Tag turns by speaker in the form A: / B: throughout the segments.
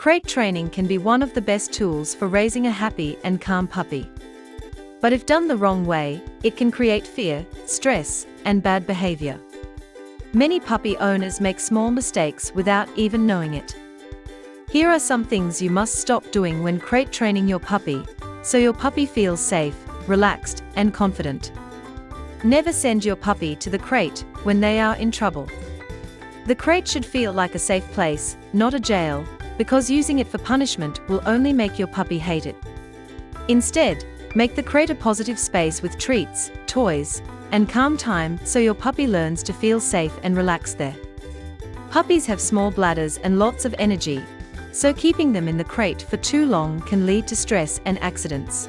A: Crate training can be one of the best tools for raising a happy and calm puppy. But if done the wrong way, it can create fear, stress, and bad behavior. Many puppy owners make small mistakes without even knowing it. Here are some things you must stop doing when crate training your puppy, so your puppy feels safe, relaxed, and confident. Never send your puppy to the crate when they are in trouble. The crate should feel like a safe place, not a jail, because using it for punishment will only make your puppy hate it. Instead, make the crate a positive space with treats, toys, and calm time so your puppy learns to feel safe and relaxed there. Puppies have small bladders and lots of energy, so keeping them in the crate for too long can lead to stress and accidents.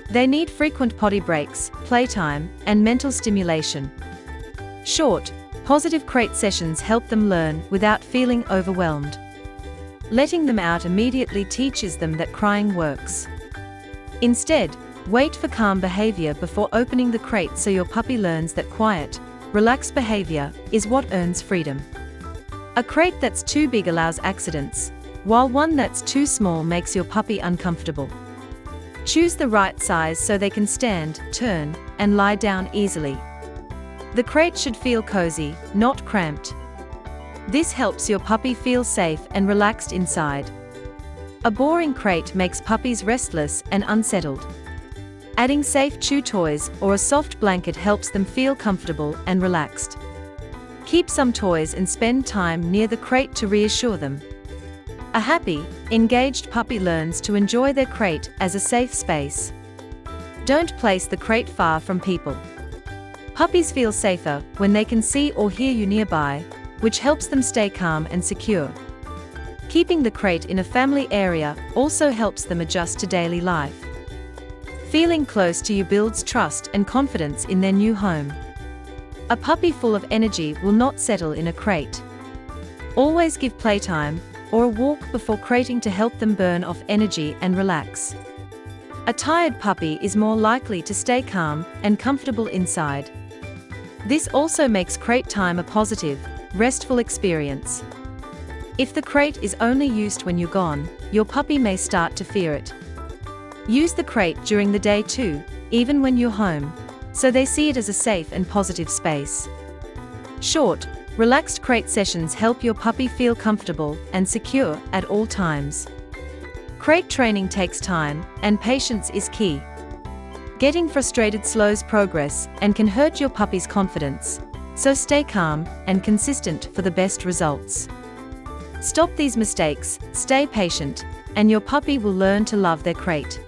A: They need frequent potty breaks, playtime, and mental stimulation. Short, positive crate sessions help them learn without feeling overwhelmed. Letting them out immediately teaches them that crying works. Instead, wait for calm behavior before opening the crate so your puppy learns that quiet, relaxed behavior is what earns freedom. A crate that's too big allows accidents, while one that's too small makes your puppy uncomfortable. Choose the right size so they can stand, turn, and lie down easily. The crate should feel cozy, not cramped. This helps your puppy feel safe and relaxed inside. A boring crate makes puppies restless and unsettled. Adding safe chew toys or a soft blanket helps them feel comfortable and relaxed. Keep some toys and spend time near the crate to reassure them. A happy, engaged puppy learns to enjoy their crate as a safe space. Don't place the crate far from people. Puppies feel safer when they can see or hear you nearby, which helps them stay calm and secure. Keeping the crate in a family area also helps them adjust to daily life. Feeling close to you builds trust and confidence in their new home. A puppy full of energy will not settle in a crate. Always give playtime or a walk before crating to help them burn off energy and relax. A tired puppy is more likely to stay calm and comfortable inside. This also makes crate time a positive, restful experience. If the crate is only used when you're gone, your puppy may start to fear it. Use the crate during the day too, even when you're home, so they see it as a safe and positive space. Short, relaxed crate sessions help your puppy feel comfortable and secure at all times. Crate training takes time, and patience is key. Getting frustrated slows progress and can hurt your puppy's confidence, so stay calm and consistent for the best results. Stop these mistakes, stay patient, and your puppy will learn to love their crate.